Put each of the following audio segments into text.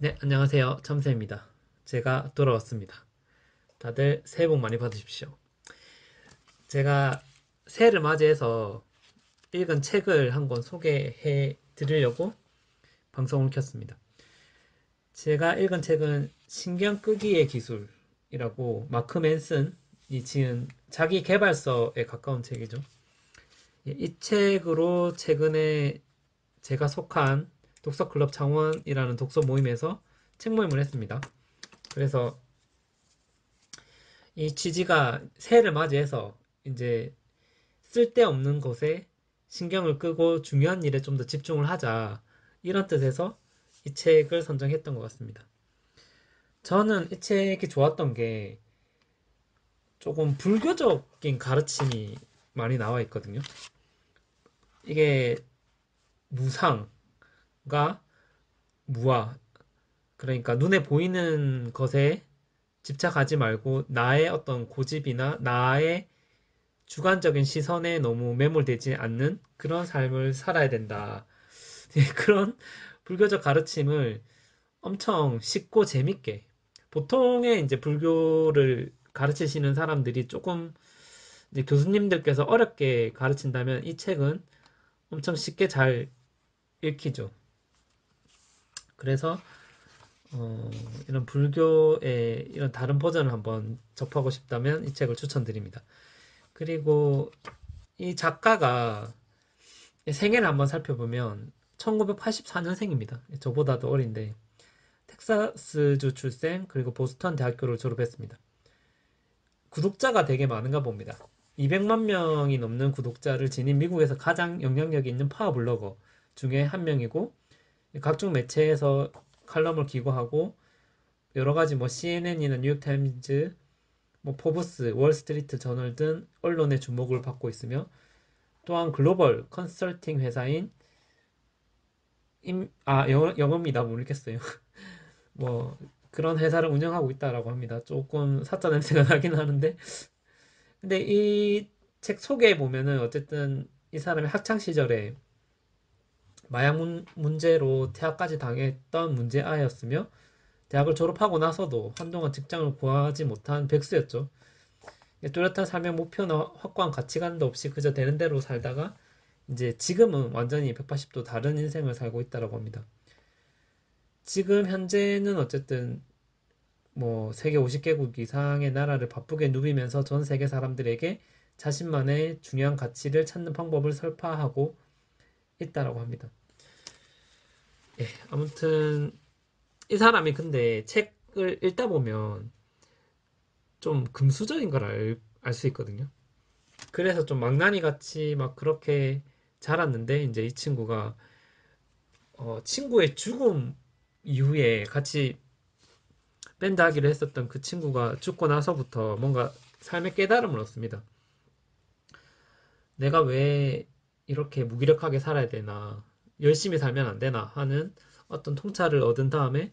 네, 안녕하세요. 참새입니다. 제가 돌아왔습니다. 다들 새해 복 많이 받으십시오. 제가 새해를 맞이해서 읽은 책을 한 권 소개해 드리려고 방송을 켰습니다. 제가 읽은 책은 신경 끄기의 기술이라고 마크 맨슨이 지은 자기 개발서에 가까운 책이죠. 이 책으로 최근에 제가 속한 독서클럽 창원이라는 독서 모임에서 책 모임을 했습니다. 그래서 이 취지가 새해를 맞이해서 이제 쓸데없는 것에 신경을 끄고 중요한 일에 좀 더 집중을 하자. 이런 뜻에서 이 책을 선정했던 것 같습니다. 저는 이 책이 좋았던 게 조금 불교적인 가르침이 많이 나와 있거든요. 이게 무상과 무아, 그러니까 눈에 보이는 것에 집착하지 말고 나의 어떤 고집이나 나의 주관적인 시선에 너무 매몰되지 않는 그런 삶을 살아야 된다. 그런 불교적 가르침을 엄청 쉽고 재밌게 보통의 이제 불교를 가르치시는 사람들이 조금 이제 교수님들께서 어렵게 가르친다면 이 책은 엄청 쉽게 잘 읽히죠. 그래서 이런 불교의 이런 다른 버전을 한번 접하고 싶다면 이 책을 추천드립니다. 그리고 이 작가가 생애를 한번 살펴보면 1984년생입니다. 저보다도 어린데 텍사스주 출생 그리고 보스턴 대학교를 졸업했습니다. 구독자가 되게 많은가 봅니다. 200만 명이 넘는 구독자를 지닌 미국에서 가장 영향력이 있는 파워블로거 중에 한 명이고 각종 매체에서 칼럼을 기고하고 여러 가지 뭐 CNN이나 뉴욕타임즈, 뭐 포브스, 월스트리트 저널 등 언론의 주목을 받고 있으며 또한 글로벌 컨설팅 회사인 영어입니다. 모르겠어요. 뭐 그런 회사를 운영하고 있다라고 합니다. 조금 사짜 냄새가 나긴 하는데 근데 이 책 소개에 보면은 어쨌든 이 사람이 학창 시절에 마약 문제로 퇴학까지 당했던 문제아였으며 대학을 졸업하고 나서도 한동안 직장을 구하지 못한 백수였죠. 뚜렷한 삶의 목표나 확고한 가치관도 없이 그저 되는 대로 살다가 이제 지금은 완전히 180도 다른 인생을 살고 있다라고 합니다. 지금 현재는 어쨌든 뭐 세계 50개국 이상의 나라를 바쁘게 누비면서 전 세계 사람들에게 자신만의 중요한 가치를 찾는 방법을 설파하고 있다라고 합니다. 예, 아무튼 이 사람이 근데 책을 읽다 보면 좀 금수저인 걸 알 수 있거든요. 그래서 좀 망나니 같이 막 그렇게 자랐는데 이제 이 친구가 친구의 죽음 이후에 같이 밴드 하기로 했었던 그 친구가 죽고 나서부터 뭔가 삶의 깨달음을 얻습니다. 내가 왜 이렇게 무기력하게 살아야 되나, 열심히 살면 안 되나 하는 어떤 통찰을 얻은 다음에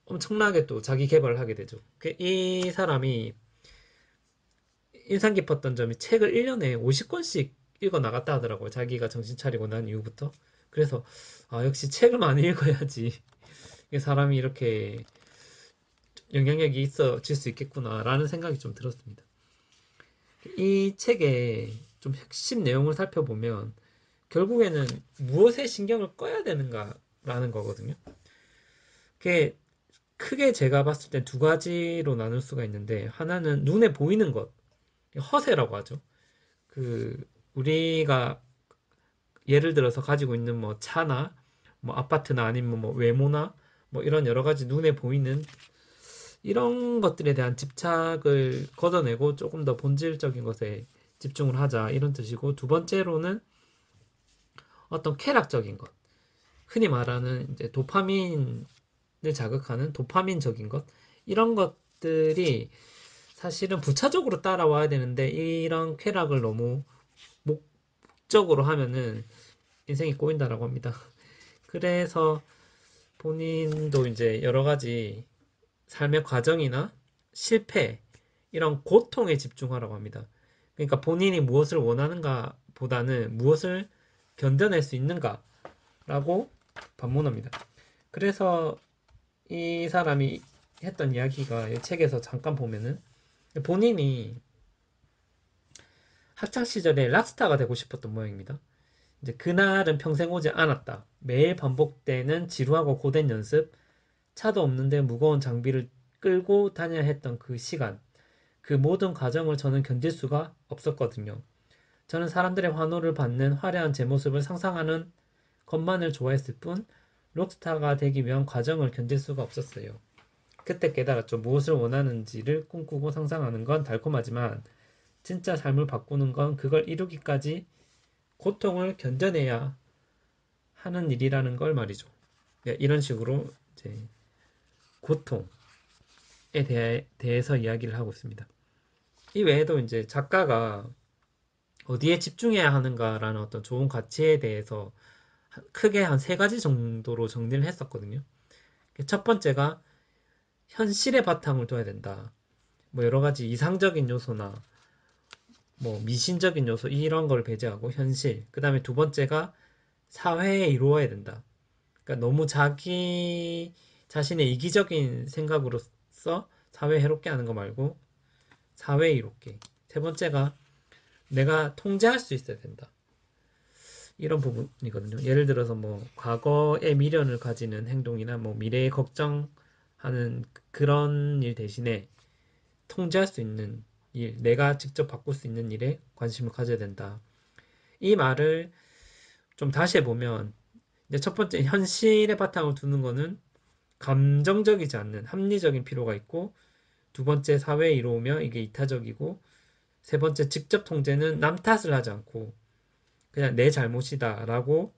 엄청나게 또 자기 개발을 하게 되죠. 이 사람이 인상 깊었던 점이 책을 1년에 50권씩 읽어 나갔다 하더라고요. 자기가 정신 차리고 난 이후부터. 그래서, 역시 책을 많이 읽어야지. 사람이 이렇게 영향력이 있어질 수 있겠구나라는 생각이 좀 들었습니다. 이 책의 좀 핵심 내용을 살펴보면 결국에는 무엇에 신경을 꺼야 되는가라는 거거든요. 그게 크게 제가 봤을 때 두 가지로 나눌 수가 있는데 하나는 눈에 보이는 것, 허세라고 하죠. 그 우리가 예를 들어서 가지고 있는 뭐 차나 뭐 아파트나 아니면 뭐 외모나 뭐 이런 여러 가지 눈에 보이는 이런 것들에 대한 집착을 걷어내고 조금 더 본질적인 것에 집중을 하자 이런 뜻이고 두 번째로는 어떤 쾌락적인 것 흔히 말하는 이제 도파민을 자극하는 도파민적인 것 이런 것들이 사실은 부차적으로 따라와야 되는데 이런 쾌락을 너무 목적으로 하면은 인생이 꼬인다라고 합니다. 그래서 본인도 이제 여러 가지 삶의 과정이나 실패, 이런 고통에 집중하라고 합니다. 그러니까 본인이 무엇을 원하는가 보다는 무엇을 견뎌낼 수 있는가라고 반문합니다. 그래서 이 사람이 했던 이야기가 이 책에서 잠깐 보면은 본인이 학창 시절에 락스타가 되고 싶었던 모양입니다. 이제 그날은 평생 오지 않았다. 매일 반복되는 지루하고 고된 연습, 차도 없는데 무거운 장비를 끌고 다녀야 했던 그 시간, 그 모든 과정을 저는 견딜 수가 없었거든요. 저는 사람들의 환호를 받는 화려한 제 모습을 상상하는 것만을 좋아했을 뿐, 록스타가 되기 위한 과정을 견딜 수가 없었어요. 그때 깨달았죠. 무엇을 원하는지를 꿈꾸고 상상하는 건 달콤하지만, 진짜 삶을 바꾸는 건 그걸 이루기까지 고통을 견뎌내야 하는 일이라는 걸 말이죠. 네, 이런 식으로 이제 고통에 대해서 이야기를 하고 있습니다. 이 외에도 이제 작가가 어디에 집중해야 하는가라는 어떤 좋은 가치에 대해서 크게 한 세 가지 정도로 정리를 했었거든요. 첫 번째가 현실의 바탕을 둬야 된다. 뭐 여러 가지 이상적인 요소나 뭐 미신적인 요소 이런 걸 배제하고 현실. 그 다음에 두 번째가 사회에 이루어야 된다. 그러니까 너무 자기 자신의 이기적인 생각으로서 사회 해롭게 하는 거 말고 사회 이롭게. 세 번째가 내가 통제할 수 있어야 된다. 이런 부분이거든요. 예를 들어서 뭐 과거의 미련을 가지는 행동이나 뭐 미래에 걱정하는 그런 일 대신에 통제할 수 있는 일, 내가 직접 바꿀 수 있는 일에 관심을 가져야 된다. 이 말을 좀 다시 해보면 이제 첫 번째 현실의 바탕을 두는 거는 감정적이지 않는 합리적인 필요가 있고 두 번째 사회에 이로우며 이게 이타적이고 세 번째 직접 통제는 남 탓을 하지 않고 그냥 내 잘못이다라고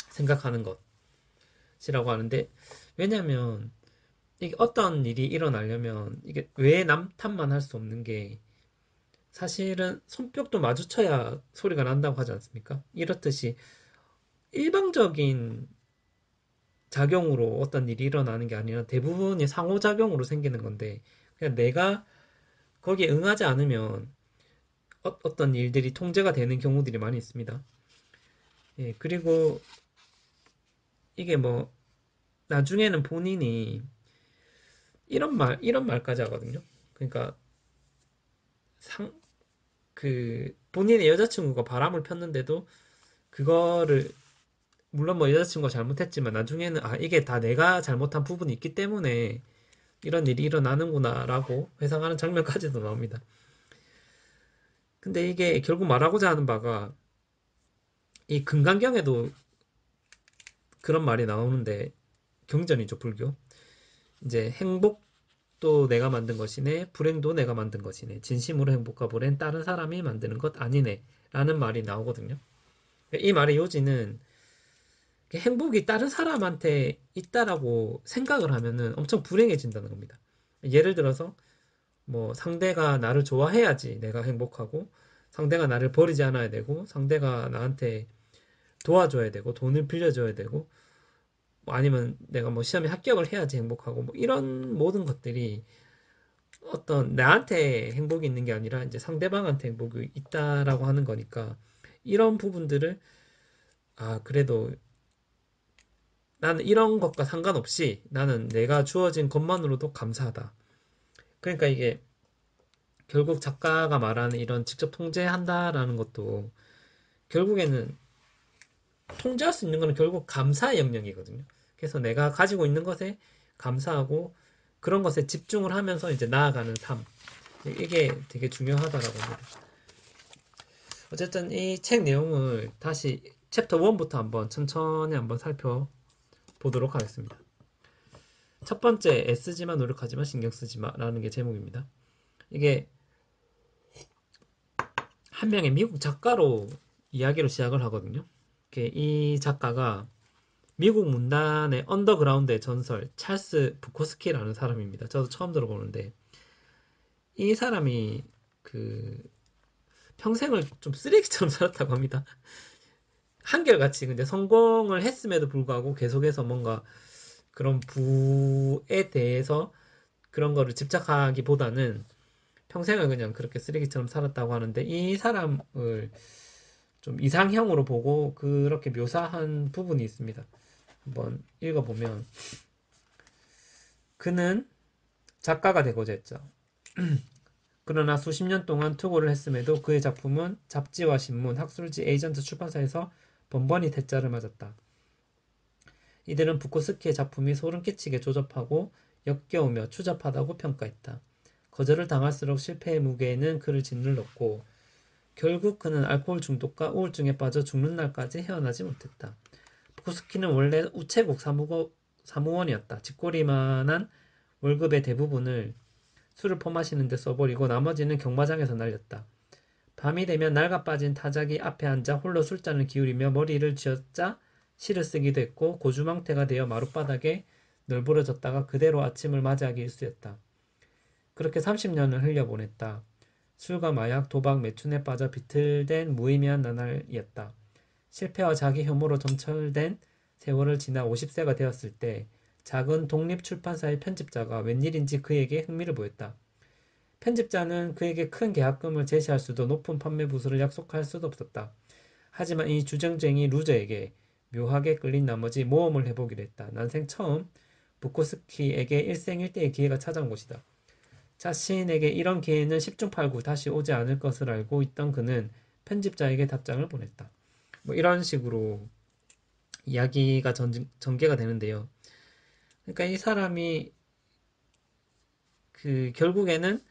생각하는 것이라고 하는데 왜냐면 이게 어떤 일이 일어나려면 이게 왜 남 탓만 할 수 없는 게 사실은 손뼉도 마주쳐야 소리가 난다고 하지 않습니까? 이렇듯이 일방적인 작용으로 어떤 일이 일어나는 게 아니라 대부분이 상호작용으로 생기는 건데 그냥 내가 거기에 응하지 않으면 떤 일들이 통제가 되는 경우들이 많이 있습니다. 예, 그리고 이게 뭐 나중에는 본인이 이런 말까지 하거든요. 그러니까 상, 본인의 여자친구가 바람을 폈는데도 그거를 물론 뭐 여자친구가 잘못했지만 나중에는 이게 다 내가 잘못한 부분이 있기 때문에 이런 일이 일어나는구나라고 회상하는 장면까지도 나옵니다. 근데 이게 결국 말하고자 하는 바가 이 금강경에도 그런 말이 나오는데 경전이죠, 불교. 이제 행복도 내가 만든 것이네, 불행도 내가 만든 것이네, 진심으로 행복과 불행 다른 사람이 만드는 것 아니네 라는 말이 나오거든요. 이 말의 요지는 행복이 다른 사람한테 있다라고 생각을 하면은 엄청 불행해진다는 겁니다. 예를 들어서 뭐 상대가 나를 좋아해야지 내가 행복하고 상대가 나를 버리지 않아야 되고 상대가 나한테 도와줘야 되고 돈을 빌려줘야 되고 뭐 아니면 내가 뭐 시험에 합격을 해야지 행복하고 뭐 이런 모든 것들이 어떤 나한테 행복이 있는 게 아니라 이제 상대방한테 행복이 있다라고 하는 거니까 이런 부분들을 그래도 나는 이런 것과 상관없이 나는 내가 주어진 것만으로도 감사하다. 그러니까 이게 결국 작가가 말하는 이런 직접 통제한다라는 것도 결국에는 통제할 수 있는 거는 결국 감사의 영역이거든요. 그래서 내가 가지고 있는 것에 감사하고 그런 것에 집중을 하면서 이제 나아가는 삶. 이게 되게 중요하다라고 합니다. 어쨌든 이 책 내용을 다시 챕터 1부터 한번 천천히 한번 살펴보도록 하겠습니다. 첫 번째, 애쓰지마 노력하지마 신경 쓰지마 라는 게 제목입니다. 이게 한 명의 미국 작가로 이야기로 시작을 하거든요. 이 작가가 미국 문단의 언더그라운드의 전설 찰스 부코스키라는 사람입니다. 저도 처음 들어보는데 이 사람이 그 평생을 좀 쓰레기처럼 살았다고 합니다. 한결같이 근데 성공을 했음에도 불구하고 계속해서 뭔가 그런 부에 대해서 그런 거를 집착하기보다는 평생을 그냥 그렇게 쓰레기처럼 살았다고 하는데 이 사람을 좀 이상형으로 보고 그렇게 묘사한 부분이 있습니다. 한번 읽어보면, 그는 작가가 되고자 했죠. 그러나 수십 년 동안 투고를 했음에도 그의 작품은 잡지와 신문, 학술지, 에이전트, 출판사에서 번번이 대짜를 맞았다. 이들은 부코스키의 작품이 소름 끼치게 조잡하고 역겨우며 추잡하다고 평가했다. 거절을 당할수록 실패의 무게에는 그를 짓눌렀고 결국 그는 알코올 중독과 우울증에 빠져 죽는 날까지 헤어나지 못했다. 부코스키는 원래 우체국 사무원이었다. 쥐꼬리만한 월급의 대부분을 술을 퍼마시는 데 써버리고 나머지는 경마장에서 날렸다. 밤이 되면 낡아 빠진 타자기 앞에 앉아 홀로 술잔을 기울이며 머리를 쥐어짜 시를 쓰기도 했고 고주망태가 되어 마룻바닥에 널브러졌다가 그대로 아침을 맞이하기 일쑤였다. 그렇게 30년을 흘려보냈다. 술과 마약, 도박, 매춘에 빠져 비틀댄 무의미한 나날이었다. 실패와 자기 혐오로 점철된 세월을 지나 50세가 되었을 때 작은 독립출판사의 편집자가 웬일인지 그에게 흥미를 보였다. 편집자는 그에게 큰 계약금을 제시할 수도 높은 판매 부수를 약속할 수도 없었다. 하지만 이 주정쟁이 루저에게 묘하게 끌린 나머지 모험을 해보기로 했다. 난생 처음 부코스키에게 일생일대의 기회가 찾아온 것이다. 자신에게 이런 기회는 10중 8구 다시 오지 않을 것을 알고 있던 그는 편집자에게 답장을 보냈다. 뭐 이런 식으로 이야기가 전개가 되는데요. 그러니까 이 사람이 그 결국에는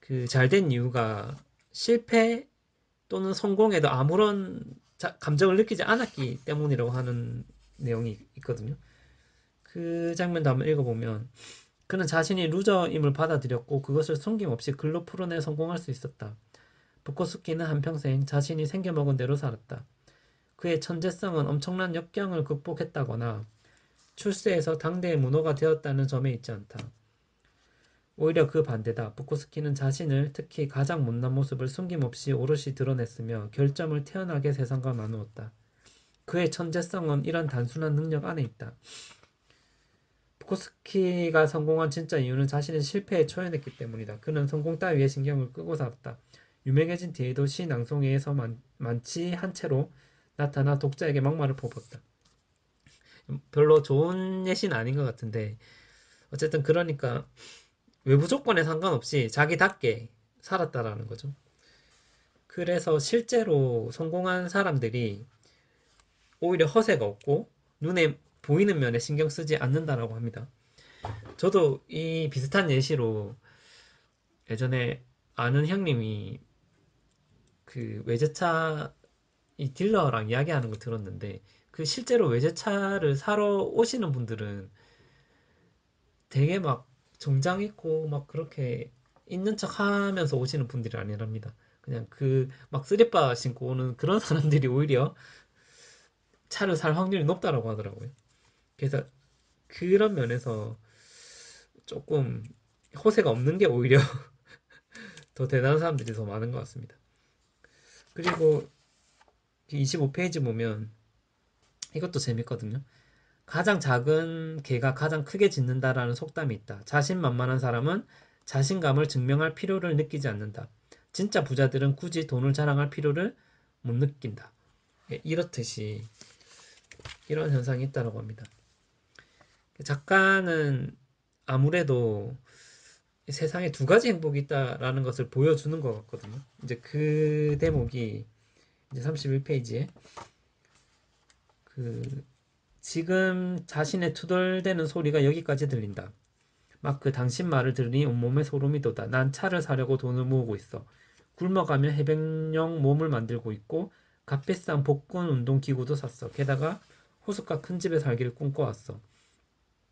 그 잘된 이유가 실패 또는 성공에도 아무런 감정을 느끼지 않았기 때문이라고 하는 내용이 있거든요. 그 장면도 한번 읽어보면 그는 자신이 루저임을 받아들였고 그것을 숨김없이 글로 풀어내 성공할 수 있었다. 부코스키는 한평생 자신이 생겨먹은 대로 살았다. 그의 천재성은 엄청난 역경을 극복했다거나 출세해서 당대의 문호가 되었다는 점에 있지 않다. 오히려 그 반대다. 부코스키는 자신을 특히 가장 못난 모습을 숨김없이 오롯이 드러냈으며 결점을 태연하게 세상과 나누었다. 그의 천재성은 이런 단순한 능력 안에 있다. 부코스키가 성공한 진짜 이유는 자신의 실패에 초연했기 때문이다. 그는 성공 따위에 신경을 끄고 살았다. 유명해진 뒤에도 시 낭송회에서 많지 한 채로 나타나 독자에게 막말을 퍼붓다. 별로 좋은 예시는 아닌 것 같은데 어쨌든 그러니까 외부 조건에 상관없이 자기답게 살았다라는 거죠. 그래서 실제로 성공한 사람들이 오히려 허세가 없고 눈에 보이는 면에 신경 쓰지 않는다라고 합니다. 저도 이 비슷한 예시로 예전에 아는 형님이 그 외제차 이 딜러랑 이야기하는 거 들었는데 그 실제로 외제차를 사러 오시는 분들은 되게 막 정장 입고 막 그렇게 있는 척 하면서 오시는 분들이 아니랍니다. 그냥 그 막 쓰리빠 신고 오는 그런 사람들이 오히려 차를 살 확률이 높다라고 하더라고요. 그래서 그런 면에서 조금 허세가 없는 게 오히려 더 대단한 사람들이 더 많은 것 같습니다. 그리고 25페이지 보면 이것도 재밌거든요. 가장 작은 개가 가장 크게 짖는다라는 속담이 있다. 자신만만한 사람은 자신감을 증명할 필요를 느끼지 않는다. 진짜 부자들은 굳이 돈을 자랑할 필요를 못 느낀다. 예, 이렇듯이 이런 현상이 있다고 합니다. 작가는 아무래도 세상에 두 가지 행복이 있다라는 것을 보여주는 것 같거든요. 이제 그 대목이 이제 31페이지에 그 지금 자신의 투덜대는 소리가 여기까지 들린다. 마크 당신 말을 들으니 온몸에 소름이 돋아. 난 차를 사려고 돈을 모으고 있어. 굶어가며 해병용 몸을 만들고 있고 값비싼 복근 운동 기구도 샀어. 게다가 호숫가 큰 집에 살기를 꿈꿔왔어.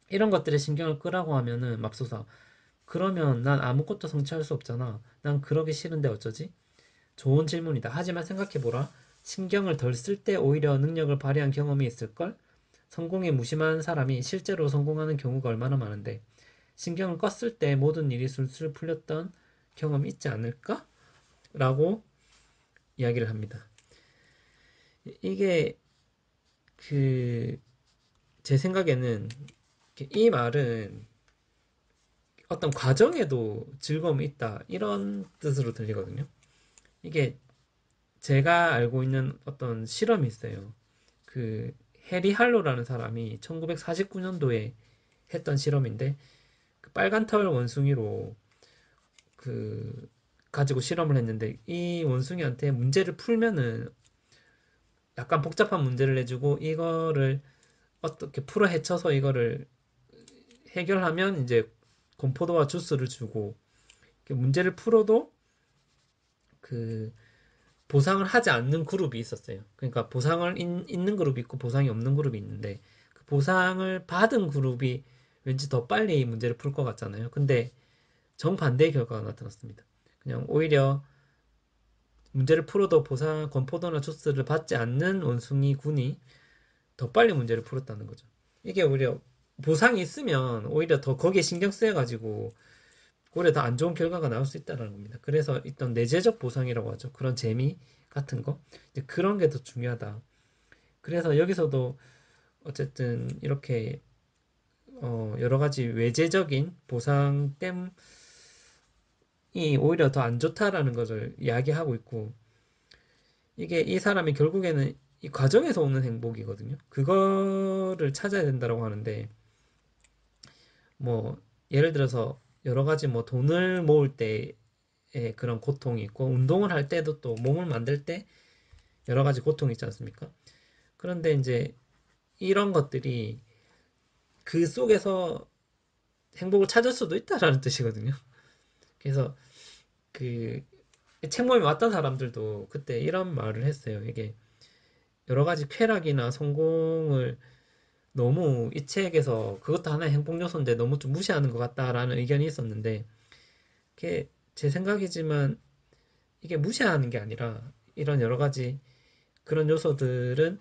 이런 것들에 신경을 끄라고 하면은 맙소사. 그러면 난 아무것도 성취할 수 없잖아. 난 그러기 싫은데 어쩌지? 좋은 질문이다. 하지만 생각해보라. 신경을 덜 쓸 때 오히려 능력을 발휘한 경험이 있을걸? 성공에 무심한 사람이 실제로 성공하는 경우가 얼마나 많은데 신경을 껐을 때 모든 일이 술술 풀렸던 경험이 있지 않을까? 라고 이야기를 합니다. 이게 그 제 생각에는 이 말은 어떤 과정에도 즐거움이 있다 이런 뜻으로 들리거든요. 이게 제가 알고 있는 어떤 실험이 있어요. 그 해리 할로라는 사람이 1949년도에 했던 실험인데 그 빨간 털 원숭이로 그 가지고 실험을 했는데 이 원숭이한테 문제를 풀면은 약간 복잡한 문제를 내주고 이거를 어떻게 풀어 헤쳐서 이거를 해결하면 이제 건포도와 주스를 주고 문제를 풀어도 그 보상을 하지 않는 그룹이 있었어요. 그러니까 보상을 있는 그룹이 있고 보상이 없는 그룹이 있는데 그 보상을 받은 그룹이 왠지 더 빨리 문제를 풀 것 같잖아요. 근데 정반대의 결과가 나타났습니다. 그냥 오히려 문제를 풀어도 보상, 건포도나 주스를 받지 않는 원숭이 군이 더 빨리 문제를 풀었다는 거죠. 이게 오히려 보상이 있으면 오히려 더 거기에 신경 쓰여가지고 오히려 더 안 좋은 결과가 나올 수 있다는 겁니다. 그래서 일단 내재적 보상이라고 하죠. 그런 재미 같은 거. 이제 그런 게 더 중요하다. 그래서 여기서도 어쨌든 이렇게 여러 가지 외재적인 보상 땜이 오히려 더 안 좋다라는 것을 이야기하고 있고 이게 이 사람이 결국에는 이 과정에서 오는 행복이거든요. 그거를 찾아야 된다고 하는데 뭐 예를 들어서 여러 가지 뭐 돈을 모을 때의 그런 고통이 있고 운동을 할 때도 또 몸을 만들 때 여러 가지 고통이 있지 않습니까? 그런데 이제 이런 것들이 그 속에서 행복을 찾을 수도 있다라는 뜻이거든요. 그래서 그 책모임에 왔던 사람들도 그때 이런 말을 했어요. 이게 여러 가지 쾌락이나 성공을 너무 이 책에서 그것도 하나의 행복 요소인데 너무 좀 무시하는 것 같다라는 의견이 있었는데 그게 제 생각이지만 이게 무시하는 게 아니라 이런 여러 가지 그런 요소들은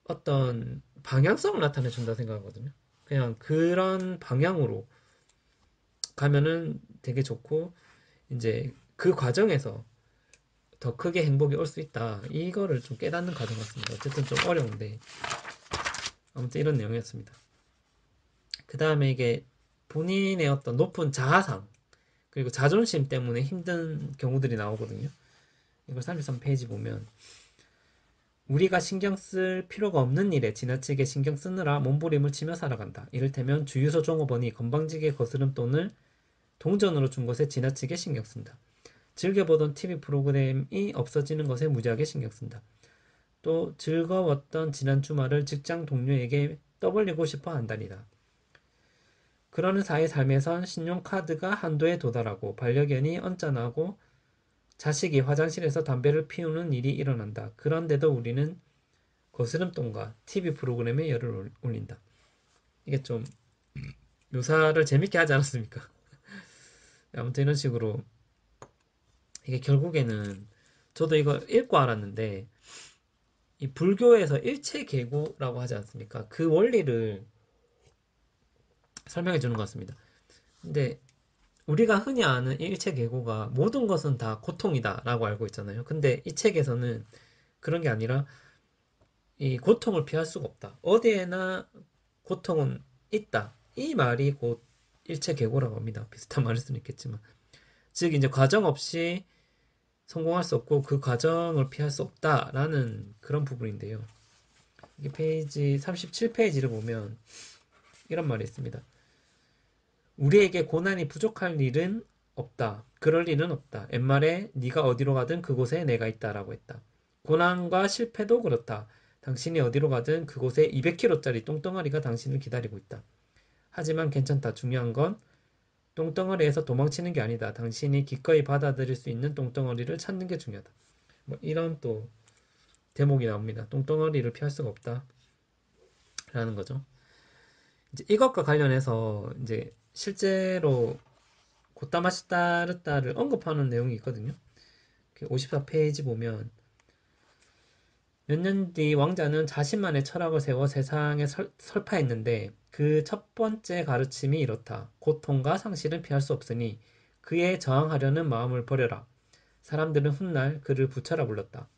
어떤 방향성을 나타내 준다 생각하거든요. 그냥 그런 방향으로 가면은 되게 좋고 이제 그 과정에서 더 크게 행복이 올 수 있다. 이거를 좀 깨닫는 과정 같습니다. 어쨌든 좀 어려운데 아무튼 이런 내용이었습니다. 그 다음에 이게 본인의 어떤 높은 자아상 그리고 자존심 때문에 힘든 경우들이 나오거든요. 이걸 33페이지 보면 우리가 신경 쓸 필요가 없는 일에 지나치게 신경 쓰느라 몸부림을 치며 살아간다. 이를테면 주유소 종업원이 건방지게 거스름 돈을 동전으로 준 것에 지나치게 신경 쓴다. 즐겨보던 TV 프로그램이 없어지는 것에 무지하게 신경 쓴다. 또 즐거웠던 지난 주말을 직장 동료에게 떠벌리고 싶어 한다니다. 그러는 사의 삶에선 신용카드가 한도에 도달하고 반려견이 언짢아하고 자식이 화장실에서 담배를 피우는 일이 일어난다. 그런데도 우리는 거스름돈과 TV 프로그램에 열을 올린다. 이게 좀 묘사를 재밌게 하지 않았습니까? 아무튼 이런 식으로 이게 결국에는 저도 이거 읽고 알았는데 이 불교에서 일체계고라고 하지 않습니까? 그 원리를 설명해 주는 것 같습니다. 근데 우리가 흔히 아는 일체계고가 모든 것은 다 고통이다라고 알고 있잖아요. 근데 이 책에서는 그런 게 아니라 이 고통을 피할 수가 없다. 어디에나 고통은 있다. 이 말이 곧 일체계고라고 합니다. 비슷한 말일 수는 있겠지만. 즉 이제 과정 없이 성공할 수 없고 그 과정을 피할 수 없다라는 그런 부분인데요. 이게 페이지 37페이지를 보면 이런 말이 있습니다. 우리에게 고난이 부족할 일은 없다. 그럴 일은 없다. 옛말에 네가 어디로 가든 그곳에 내가 있다라고 했다. 고난과 실패도 그렇다. 당신이 어디로 가든 그곳에 200kg짜리 똥덩어리가 당신을 기다리고 있다. 하지만 괜찮다. 중요한 건 똥덩어리에서 도망치는 게 아니다. 당신이 기꺼이 받아들일 수 있는 똥덩어리를 찾는 게 중요하다. 뭐 이런 또 대목이 나옵니다. 똥덩어리를 피할 수가 없다. 라는 거죠. 이제 이것과 관련해서 이제 실제로 고타마 시타르타를 언급하는 내용이 있거든요. 54페이지 보면 몇 년 뒤 왕자는 자신만의 철학을 세워 세상에 설파했는데 그 첫 번째 가르침이 이렇다. 고통과 상실은 피할 수 없으니 그에 저항하려는 마음을 버려라. 사람들은 훗날 그를 부처라 불렀다.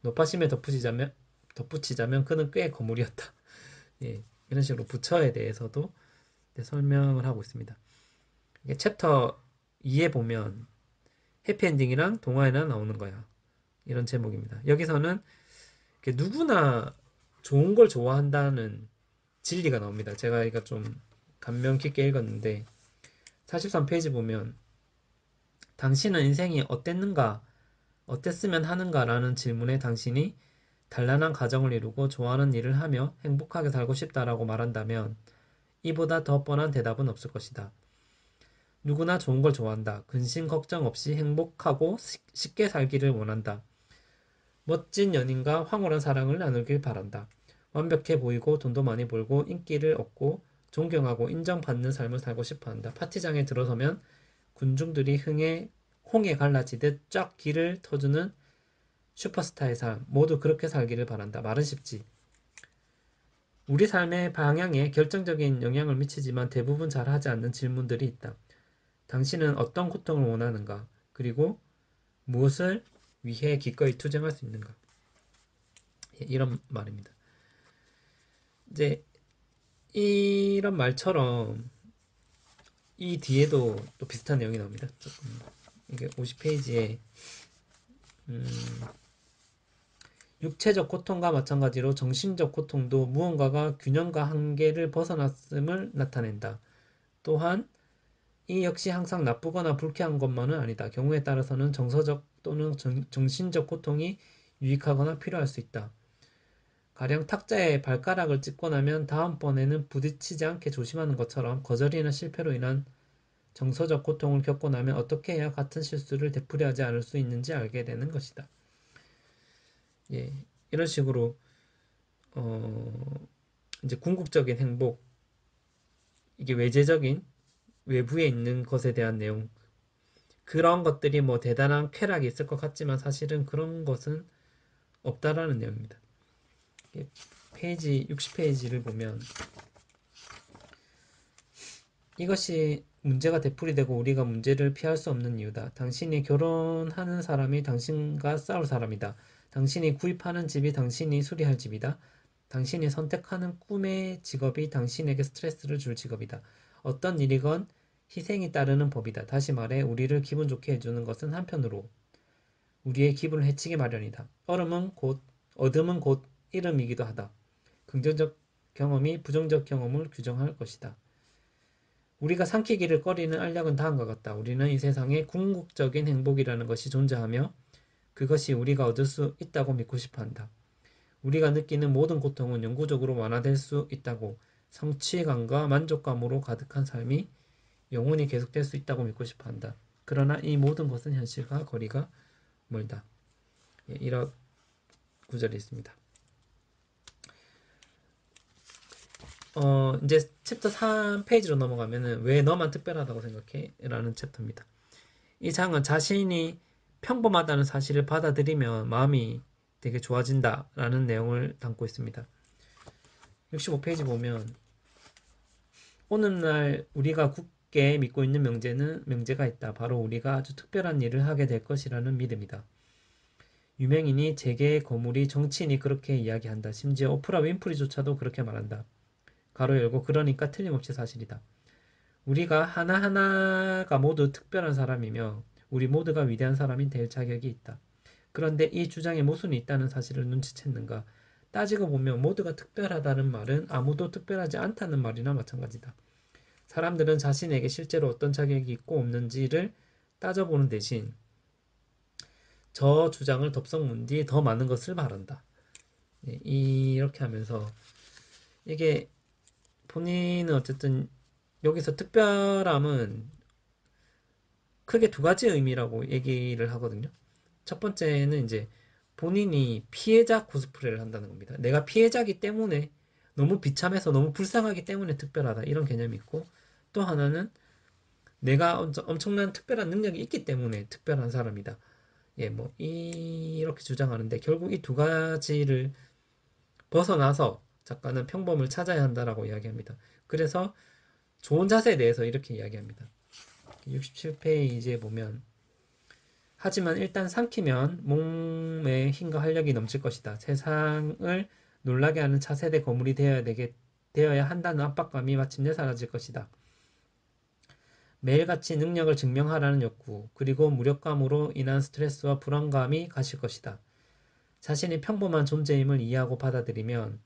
노파심에 덧붙이자면 그는 꽤 거물이었다. 예, 이런 식으로 부처에 대해서도 설명을 하고 있습니다. 이게 챕터 2에 보면 해피엔딩이랑 동화에나 나오는 거야. 이런 제목입니다. 여기서는 누구나 좋은 걸 좋아한다는 진리가 나옵니다. 제가 이거 좀 감명 깊게 읽었는데 43페이지 보면 당신은 인생이 어땠는가, 어땠으면 하는가라는 질문에 당신이 단란한 가정을 이루고 좋아하는 일을 하며 행복하게 살고 싶다라고 말한다면 이보다 더 뻔한 대답은 없을 것이다. 누구나 좋은 걸 좋아한다. 근심 걱정 없이 행복하고 쉽게 살기를 원한다. 멋진 연인과 황홀한 사랑을 나누길 바란다. 완벽해 보이고 돈도 많이 벌고 인기를 얻고 존경하고 인정받는 삶을 살고 싶어 한다. 파티장에 들어서면 군중들이 홍해 갈라지듯 쫙 길을 터주는 슈퍼스타의 삶. 모두 그렇게 살기를 바란다. 말은 쉽지. 우리 삶의 방향에 결정적인 영향을 미치지만 대부분 잘하지 않는 질문들이 있다. 당신은 어떤 고통을 원하는가? 그리고 무엇을 위해 기꺼이 투쟁할 수 있는가? 이런 말입니다. 이제 이런 말처럼 이 뒤에도 또 비슷한 내용이 나옵니다. 조금 이게 50페이지에 육체적 고통과 마찬가지로 정신적 고통도 무언가가 균형과 한계를 벗어났음을 나타낸다. 또한 이 역시 항상 나쁘거나 불쾌한 것만은 아니다. 경우에 따라서는 정서적 또는 정신적 고통이 유익하거나 필요할 수 있다. 가령 탁자에 발가락을 찝고 나면 다음번에는 부딪히지 않게 조심하는 것처럼 거절이나 실패로 인한 정서적 고통을 겪고 나면 어떻게 해야 같은 실수를 되풀이하지 않을 수 있는지 알게 되는 것이다. 예, 이런 식으로 이제 궁극적인 행복, 이게 외재적인 외부에 있는 것에 대한 내용, 그런 것들이 뭐 대단한 쾌락이 있을 것 같지만 사실은 그런 것은 없다라는 내용입니다. 페이지 60페이지를 보면 이것이 문제가 되풀이되고 우리가 문제를 피할 수 없는 이유다. 당신이 결혼하는 사람이 당신과 싸울 사람이다. 당신이 구입하는 집이 당신이 수리할 집이다. 당신이 선택하는 꿈의 직업이 당신에게 스트레스를 줄 직업이다. 어떤 일이건 희생이 따르는 법이다. 다시 말해 우리를 기분 좋게 해주는 것은 한편으로 우리의 기분을 해치기 마련이다. 어둠은 곧 이름이기도 하다. 긍정적 경험이 부정적 경험을 규정할 것이다. 우리가 삼키기를 꺼리는 알약은 다음과 같다. 우리는 이 세상에 궁극적인 행복이라는 것이 존재하며 그것이 우리가 얻을 수 있다고 믿고 싶어 한다. 우리가 느끼는 모든 고통은 영구적으로 완화될 수 있다고, 성취감과 만족감으로 가득한 삶이 영원히 계속될 수 있다고 믿고 싶어 한다. 그러나 이 모든 것은 현실과 거리가 멀다. 이런 구절이 있습니다. 이제 챕터 3페이지로 넘어가면은 왜 너만 특별하다고 생각해? 라는 챕터입니다. 이 장은 자신이 평범하다는 사실을 받아들이면 마음이 되게 좋아진다라는 내용을 담고 있습니다. 65페이지 보면 오늘날 우리가 굳게 믿고 있는 명제가 있다. 바로 우리가 아주 특별한 일을 하게 될 것이라는 믿음이다. 유명인이 재계의 거물이 정치인이 그렇게 이야기한다. 심지어 오프라 윈프리조차도 그렇게 말한다. 가로 열고 그러니까 틀림없이 사실이다. 우리가 하나하나가 모두 특별한 사람이며 우리 모두가 위대한 사람이 될 자격이 있다. 그런데 이 주장에 모순이 있다는 사실을 눈치챘는가? 따지고 보면 모두가 특별하다는 말은 아무도 특별하지 않다는 말이나 마찬가지다. 사람들은 자신에게 실제로 어떤 자격이 있고 없는지를 따져보는 대신 저 주장을 덥석문디 더 많은 것을 바란다. 이렇게 하면서 이게 본인은 어쨌든 여기서 특별함은 크게 두 가지 의미라고 얘기를 하거든요. 첫 번째는 이제 본인이 피해자 코스프레를 한다는 겁니다. 내가 피해자기 때문에 너무 비참해서 너무 불쌍하기 때문에 특별하다 이런 개념이 있고, 또 하나는 내가 엄청난 특별한 능력이 있기 때문에 특별한 사람이다. 뭐 이렇게 주장하는데 결국 이 두 가지를 벗어나서 작가는 평범을 찾아야 한다라고 이야기합니다. 그래서 좋은 자세에 대해서 이렇게 이야기합니다. 67페이지에 보면 하지만 일단 삼키면 몸에 힘과 활력이 넘칠 것이다. 세상을 놀라게 하는 차세대 거물이 되어야 한다는 압박감이 마침내 사라질 것이다. 매일같이 능력을 증명하라는 욕구, 그리고 무력감으로 인한 스트레스와 불안감이 가실 것이다. 자신이 평범한 존재임을 이해하고 받아들이면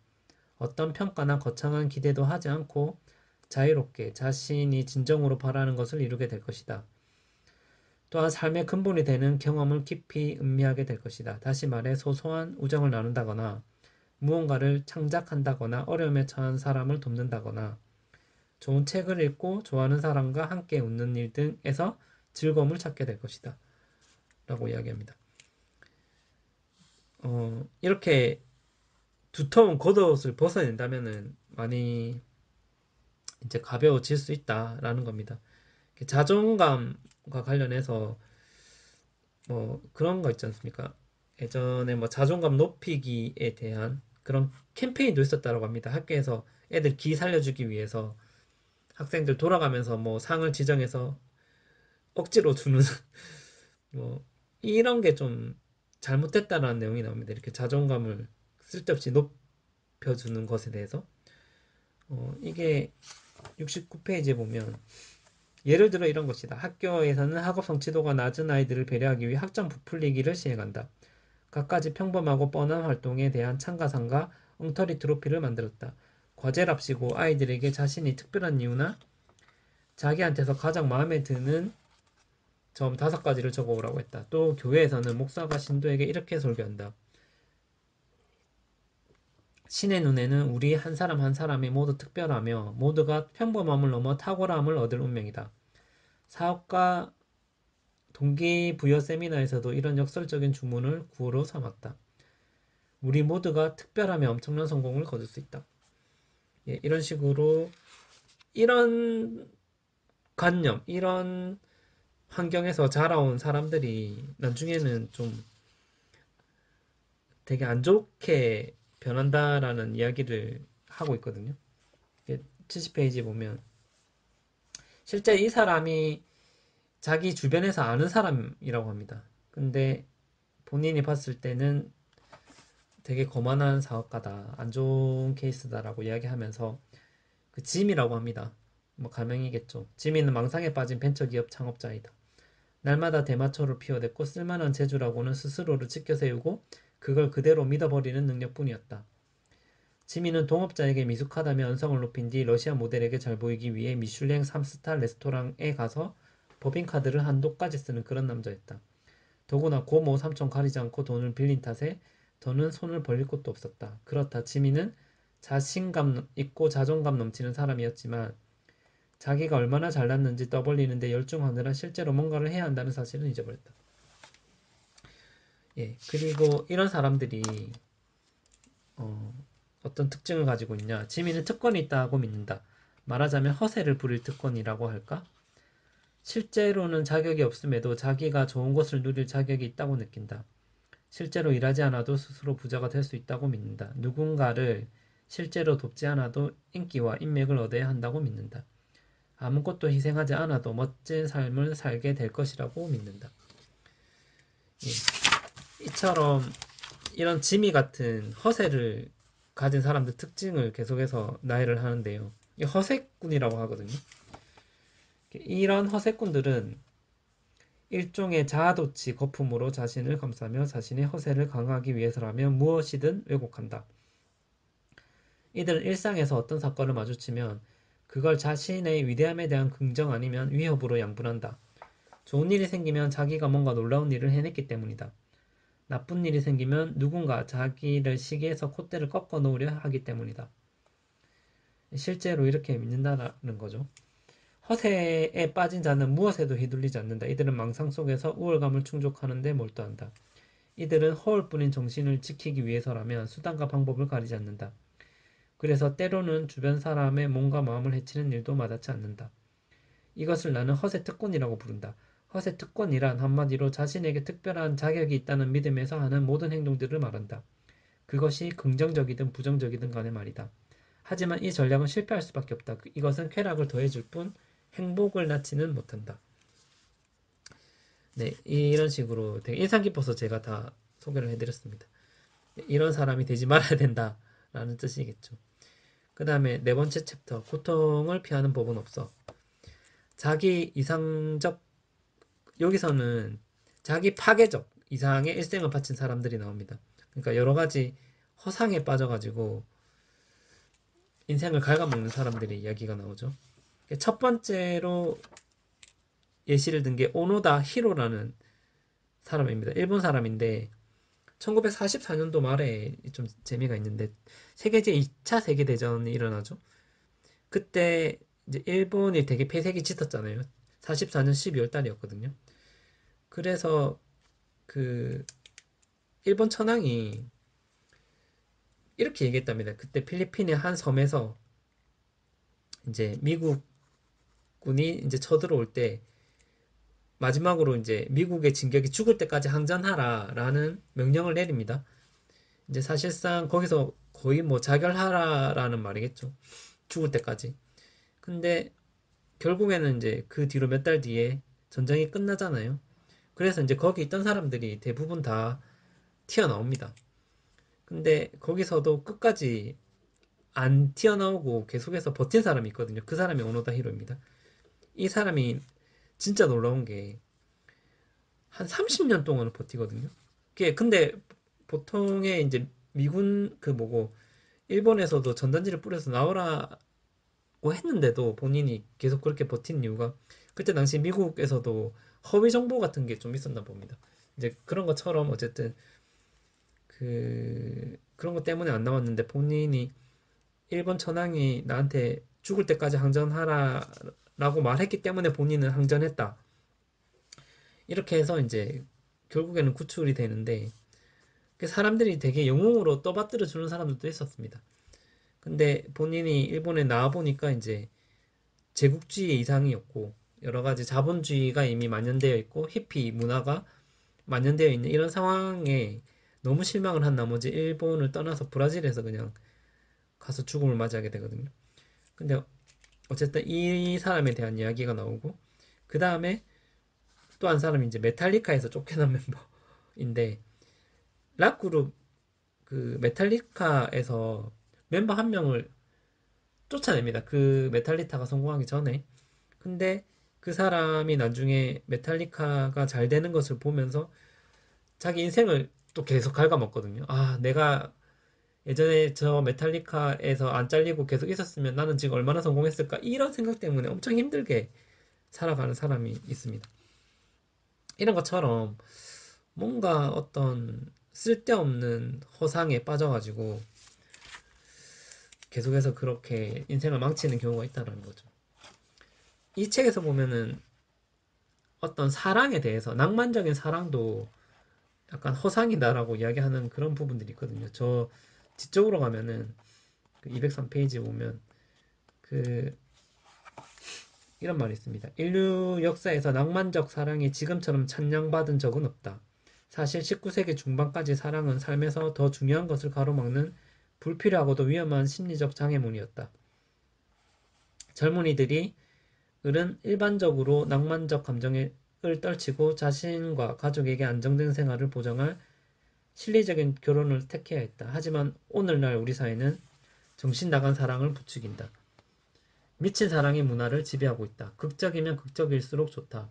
어떤 평가나 거창한 기대도 하지 않고 자유롭게 자신이 진정으로 바라는 것을 이루게 될 것이다. 또한 삶의 근본이 되는 경험을 깊이 음미하게 될 것이다. 다시 말해 소소한 우정을 나눈다거나 무언가를 창작한다거나 어려움에 처한 사람을 돕는다거나 좋은 책을 읽고 좋아하는 사람과 함께 웃는 일 등에서 즐거움을 찾게 될 것이다. 라고 이야기합니다. 이렇게 두터운 겉옷을 벗어낸다면은 많이 이제 가벼워질 수 있다라는 겁니다. 자존감과 관련해서 뭐 그런 거 있지 않습니까? 예전에 뭐 자존감 높이기에 대한 그런 캠페인도 있었다고 합니다. 학교에서 애들 기 살려주기 위해서 학생들 돌아가면서 뭐 상을 지정해서 억지로 주는 뭐 이런 게 좀 잘못됐다라는 내용이 나옵니다. 이렇게 자존감을 쓸데없이 높여주는 것에 대해서 이게 69페이지에 보면 예를 들어 이런 것이다. 학교에서는 학업 성취도가 낮은 아이들을 배려하기 위해 학점 부풀리기를 시행한다. 갖가지 평범하고 뻔한 활동에 대한 참가상과 엉터리 트로피를 만들었다. 과제랍시고 아이들에게 자신이 특별한 이유나 자기한테서 가장 마음에 드는 점 5가지를 적어오라고 했다. 또 교회에서는 목사가 신도에게 이렇게 설교한다. 신의 눈에는 우리 한 사람 한 사람이 모두 특별하며 모두가 평범함을 넘어 탁월함을 얻을 운명이다. 사업가 동기부여 세미나에서도 이런 역설적인 주문을 구호로 삼았다. 우리 모두가 특별하며 엄청난 성공을 거둘 수 있다. 예, 이런 식으로 이런 관념, 이런 환경에서 자라온 사람들이 나중에는 좀 되게 안 좋게 변한다라는 이야기를 하고 있거든요. 70페이지 보면 실제 이 사람이 자기 주변에서 아는 사람이라고 합니다. 근데 본인이 봤을 때는 되게 거만한 사업가다, 안 좋은 케이스다라고 이야기하면서 그 짐이라고 합니다. 뭐 가명이겠죠. 지미는 망상에 빠진 벤처기업 창업자이다. 날마다 대마초를 피워댔고 쓸만한 재주라고는 스스로를 지켜세우고 그걸 그대로 믿어버리는 능력뿐이었다. 지미는 동업자에게 미숙하다며 언성을 높인 뒤 러시아 모델에게 잘 보이기 위해 미슐랭 3스타 레스토랑에 가서 법인카드를 한도까지 쓰는 그런 남자였다. 더구나 고모 삼촌 가리지 않고 돈을 빌린 탓에 더는 손을 벌릴 곳도 없었다. 그렇다 지미는 자신감 있고 자존감 넘치는 사람이었지만 자기가 얼마나 잘났는지 떠벌리는데 열중하느라 실제로 뭔가를 해야 한다는 사실은 잊어버렸다. 예, 그리고 이런 사람들이 어떤 특징을 가지고 있냐? 지민은 특권이 있다고 믿는다. 말하자면 허세를 부릴 특권이라고 할까? 실제로는 자격이 없음에도 자기가 좋은 것을 누릴 자격이 있다고 느낀다. 실제로 일하지 않아도 스스로 부자가 될 수 있다고 믿는다. 누군가를 실제로 돕지 않아도 인기와 인맥을 얻어야 한다고 믿는다. 아무것도 희생하지 않아도 멋진 삶을 살게 될 것이라고 믿는다. 예. 이처럼 이런 지미 같은 허세를 가진 사람들 특징을 계속해서 나열을 하는데요. 이 허세꾼이라고 하거든요. 이런 허세꾼들은 일종의 자아도취 거품으로 자신을 감싸며 자신의 허세를 강화하기 위해서라면 무엇이든 왜곡한다. 이들은 일상에서 어떤 사건을 마주치면 그걸 자신의 위대함에 대한 긍정 아니면 위협으로 양분한다. 좋은 일이 생기면 자기가 뭔가 놀라운 일을 해냈기 때문이다. 나쁜 일이 생기면 누군가 자기를 시기해서 콧대를 꺾어 놓으려 하기 때문이다. 실제로 이렇게 믿는다는 거죠. 허세에 빠진 자는 무엇에도 휘둘리지 않는다. 이들은 망상 속에서 우월감을 충족하는 데 몰두한다. 이들은 허울뿐인 정신을 지키기 위해서라면 수단과 방법을 가리지 않는다. 그래서 때로는 주변 사람의 몸과 마음을 해치는 일도 마다치 않는다. 이것을 나는 허세 특권이라고 부른다. 허세 특권이란 한마디로 자신에게 특별한 자격이 있다는 믿음에서 하는 모든 행동들을 말한다. 그것이 긍정적이든 부정적이든 간에 말이다. 하지만 이 전략은 실패할 수밖에 없다. 이것은 쾌락을 더해줄 뿐 행복을 낳지는 못한다. 네, 이런 식으로 되게 인상 깊어서 제가 다 소개를 해드렸습니다. 이런 사람이 되지 말아야 된다라는 뜻이겠죠. 그 다음에 네 번째 챕터, 고통을 피하는 법은 없어. 자기 이상적, 여기서는 자기 파괴적 이상의 일생을 바친 사람들이 나옵니다. 그러니까 여러 가지 허상에 빠져가지고 인생을 갉아먹는 사람들의 이야기가 나오죠. 첫 번째로 예시를 든 게 오노다 히로라는 사람입니다. 일본 사람인데 1944년도 말에 좀 재미가 있는데 세계제 2차 세계대전이 일어나죠. 그때 이제 일본이 되게 폐색이 짙었잖아요. 44년 12월 달이었거든요. 그래서 그 일본 천황이 이렇게 얘기했답니다. 그때 필리핀의 한 섬에서 이제 미국군이 이제 쳐들어올 때 마지막으로 이제 미국의 진격이 죽을 때까지 항전하라라는 명령을 내립니다. 이제 사실상 거기서 거의 뭐 자결하라라는 말이겠죠. 죽을 때까지. 근데 결국에는 이제 그 뒤로 몇 달 뒤에 전쟁이 끝나잖아요. 그래서 이제 거기 있던 사람들이 대부분 다 튀어나옵니다. 근데 거기서도 끝까지 안 튀어나오고 계속해서 버틴 사람이 있거든요. 그 사람이 오노다 히로입니다. 이 사람이 진짜 놀라운 게 한 30년 동안을 버티거든요. 근데 보통의 이제 미군 그 뭐고 일본에서도 전단지를 뿌려서 나오라고 했는데도 본인이 계속 그렇게 버틴 이유가 그때 당시 미국에서도 허위 정보 같은 게 좀 있었나 봅니다. 이제 그런 것처럼 어쨌든 그런 것 때문에 안 나왔는데 본인이 일본 천황이 나한테 죽을 때까지 항전하라라고 말했기 때문에 본인은 항전했다. 이렇게 해서 이제 결국에는 구출이 되는데 사람들이 되게 영웅으로 떠받들어 주는 사람들도 있었습니다. 근데 본인이 일본에 나와 보니까 이제 제국주의의 이상이었고 여러 가지 자본주의가 이미 만연되어 있고 히피 문화가 만연되어 있는 이런 상황에 너무 실망을 한 나머지 일본을 떠나서 브라질에서 그냥 가서 죽음을 맞이하게 되거든요. 근데 어쨌든 이 사람에 대한 이야기가 나오고 그 다음에 또 한 사람이 이제 메탈리카에서 쫓겨난 멤버인데 락 그룹 그 메탈리카에서 멤버 한 명을 쫓아냅니다. 그 메탈리카가 성공하기 전에. 근데 그 사람이 나중에 메탈리카가 잘 되는 것을 보면서 자기 인생을 또 계속 갉아먹거든요. 아, 내가 예전에 저 메탈리카에서 안 잘리고 계속 있었으면 나는 지금 얼마나 성공했을까? 이런 생각 때문에 엄청 힘들게 살아가는 사람이 있습니다. 이런 것처럼 뭔가 어떤 쓸데없는 허상에 빠져가지고 계속해서 그렇게 인생을 망치는 경우가 있다는 거죠. 이 책에서 보면은 어떤 사랑에 대해서 낭만적인 사랑도 약간 허상이다라고 이야기하는 그런 부분들이 있거든요. 저 뒤쪽으로 가면은 그 203페이지 보면 그 이런 말이 있습니다. 인류 역사에서 낭만적 사랑이 지금처럼 찬양받은 적은 없다. 사실 19세기 중반까지 사랑은 삶에서 더 중요한 것을 가로막는 불필요하고도 위험한 심리적 장애물이었다. 젊은이들이 을은 일반적으로 낭만적 감정을 떨치고 자신과 가족에게 안정된 생활을 보장할 실리적인 결혼을 택해야 했다. 하지만 오늘날 우리 사회는 정신 나간 사랑을 부추긴다. 미친 사랑의 문화를 지배하고 있다. 극적이면 극적일수록 좋다.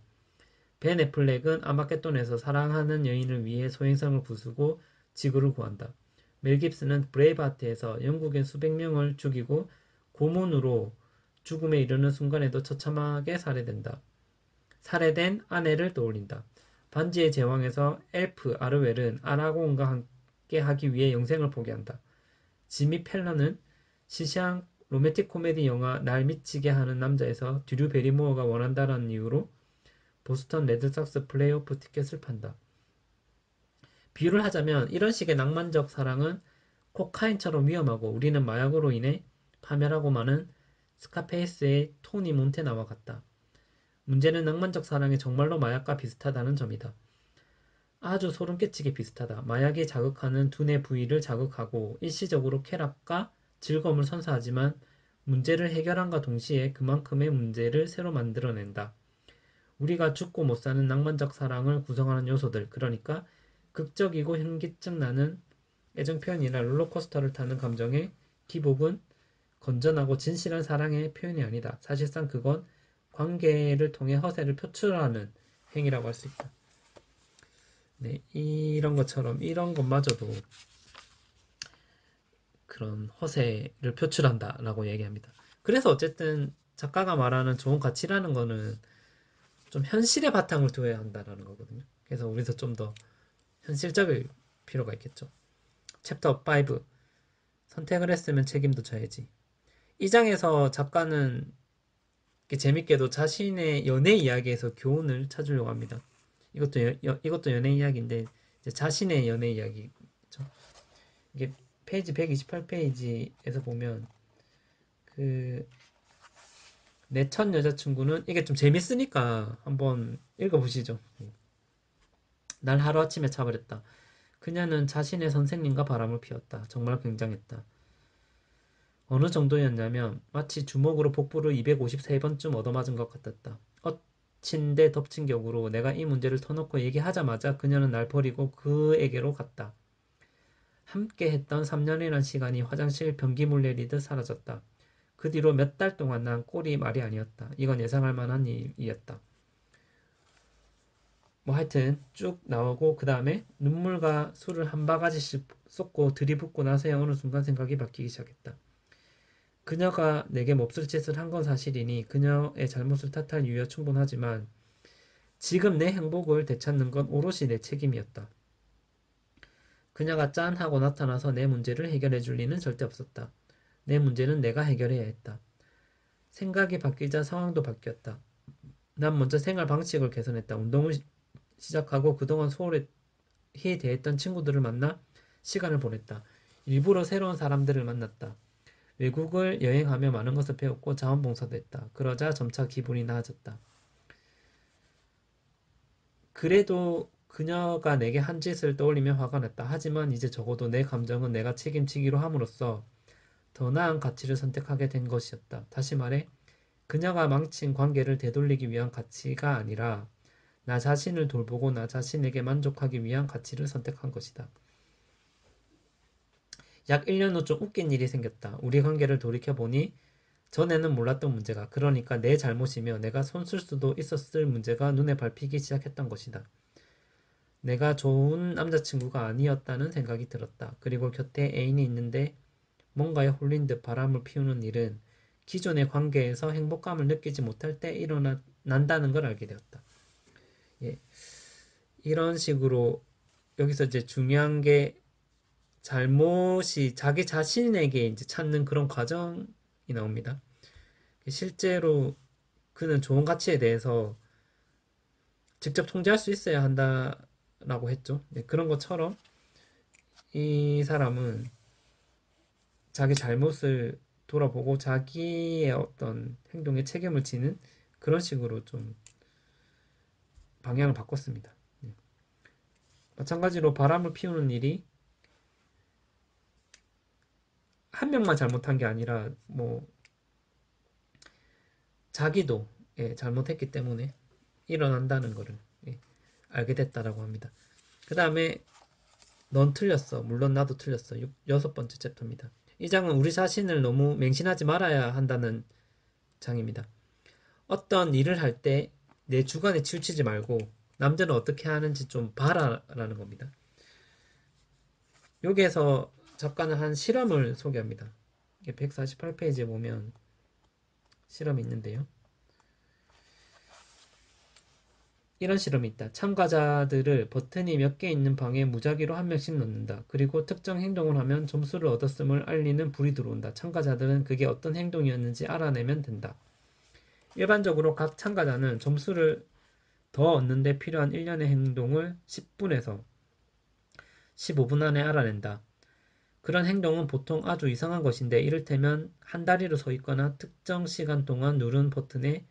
벤 애플렉은 아마겟돈에서 사랑하는 여인을 위해 소행성을 부수고 지구를 구한다. 멜 깁슨은 브레이브하트에서 영국인 수백 명을 죽이고 고문으로 죽음에 이르는 순간에도 처참하게 살해된다. 살해된 아내를 떠올린다. 반지의 제왕에서 엘프 아르웰은 아라곤과 함께 하기 위해 영생을 포기한다. 지미 펠런은 시시한 로맨틱 코미디 영화 날 미치게 하는 남자에서 드류 베리모어가 원한다는 이유로 보스턴 레드삭스 플레이오프 티켓을 판다. 비유를 하자면 이런 식의 낭만적 사랑은 코카인처럼 위험하고 우리는 마약으로 인해 파멸하고 마는 스카페이스의 토니 몬테나와 같다. 문제는 낭만적 사랑이 정말로 마약과 비슷하다는 점이다. 아주 소름 끼치게 비슷하다. 마약이 자극하는 두뇌 부위를 자극하고 일시적으로 쾌락과 즐거움을 선사하지만 문제를 해결함과 동시에 그만큼의 문제를 새로 만들어낸다. 우리가 죽고 못 사는 낭만적 사랑을 구성하는 요소들, 그러니까 극적이고 현기증 나는 애정 표현이나 롤러코스터를 타는 감정의 기복은 건전하고 진실한 사랑의 표현이 아니다. 사실상 그건 관계를 통해 허세를 표출하는 행위라고 할 수 있다. 네, 이런 것처럼 이런 것마저도 그런 허세를 표출한다라고 얘기합니다. 그래서 어쨌든 작가가 말하는 좋은 가치라는 거는 좀 현실의 바탕을 두어야 한다라는 거거든요. 그래서 우리도 좀 더 현실적일 필요가 있겠죠. 챕터 5 선택을 했으면 책임도 져야지. 이 장에서 작가는 재밌게도 자신의 연애 이야기에서 교훈을 찾으려고 합니다. 이것도 연애 이야기인데 이제 자신의 연애 이야기죠. 이게 페이지 128페이지에서 보면 그 내 첫 여자친구는 이게 좀 재밌으니까 한번 읽어보시죠. 날 하루아침에 차버렸다. 그녀는 자신의 선생님과 바람을 피웠다. 정말 굉장했다. 어느 정도였냐면 마치 주먹으로 복부를 253번쯤 얻어맞은 것 같았다. 엎친 데 덮친 격으로 내가 이 문제를 터놓고 얘기하자마자 그녀는 날 버리고 그에게로 갔다. 함께 했던 3년이란 시간이 화장실 변기물 내리듯 사라졌다. 그 뒤로 몇 달 동안 난 꼴이 말이 아니었다. 이건 예상할 만한 일이었다. 뭐 하여튼 쭉 나오고 그 다음에 눈물과 술을 한 바가지씩 쏟고 들이붓고 나서야 어느 순간 생각이 바뀌기 시작했다. 그녀가 내게 몹쓸 짓을 한 건 사실이니 그녀의 잘못을 탓할 이유야 충분하지만 지금 내 행복을 되찾는 건 오롯이 내 책임이었다. 그녀가 짠 하고 나타나서 내 문제를 해결해 줄 리는 절대 없었다. 내 문제는 내가 해결해야 했다. 생각이 바뀌자 상황도 바뀌었다. 난 먼저 생활 방식을 개선했다. 운동을 시작하고 그동안 소홀히 대했던 친구들을 만나 시간을 보냈다. 일부러 새로운 사람들을 만났다. 외국을 여행하며 많은 것을 배웠고 자원봉사도 했다. 그러자 점차 기분이 나아졌다. 그래도 그녀가 내게 한 짓을 떠올리며 화가 났다. 하지만 이제 적어도 내 감정은 내가 책임지기로 함으로써 더 나은 가치를 선택하게 된 것이었다. 다시 말해, 그녀가 망친 관계를 되돌리기 위한 가치가 아니라 나 자신을 돌보고 나 자신에게 만족하기 위한 가치를 선택한 것이다. 약 1년 후 좀 웃긴 일이 생겼다. 우리 관계를 돌이켜보니 전에는 몰랐던 문제가, 그러니까 내 잘못이며 내가 손쓸 수도 있었을 문제가 눈에 밟히기 시작했던 것이다. 내가 좋은 남자친구가 아니었다는 생각이 들었다. 그리고 곁에 애인이 있는데 뭔가에 홀린 듯 바람을 피우는 일은 기존의 관계에서 행복감을 느끼지 못할 때 일어난다는 걸 알게 되었다. 예, 이런 식으로 여기서 이제 중요한 게 잘못이 자기 자신에게 이제 찾는 그런 과정이 나옵니다. 실제로 그는 좋은 가치에 대해서 직접 통제할 수 있어야 한다라고 했죠. 네, 그런 것처럼 이 사람은 자기 잘못을 돌아보고 자기의 어떤 행동에 책임을 지는 그런 식으로 좀 방향을 바꿨습니다. 네. 마찬가지로 바람을 피우는 일이 한 명만 잘못한 게 아니라 뭐 자기도 잘못했기 때문에 일어난다는 것을 알게 됐다라고 합니다. 그 다음에 넌 틀렸어. 물론 나도 틀렸어. 여섯 번째 챕터입니다. 이 장은 우리 자신을 너무 맹신하지 말아야 한다는 장입니다. 어떤 일을 할 때 내 주관에 치우치지 말고 남들은 어떻게 하는지 좀 봐라라는 겁니다. 여기에서 작가는 한 실험을 소개합니다. 148페이지에 보면 실험이 있는데요. 이런 실험이 있다. 참가자들을 버튼이 몇 개 있는 방에 무작위로 한 명씩 넣는다. 그리고 특정 행동을 하면 점수를 얻었음을 알리는 불이 들어온다. 참가자들은 그게 어떤 행동이었는지 알아내면 된다. 일반적으로 각 참가자는 점수를 더 얻는 데 필요한 일련의 행동을 10분에서 15분 안에 알아낸다. 그런 행동은 보통 아주 이상한 것인데 이를테면 한 다리로 서 있거나 특정 시간 동안 누른 버튼에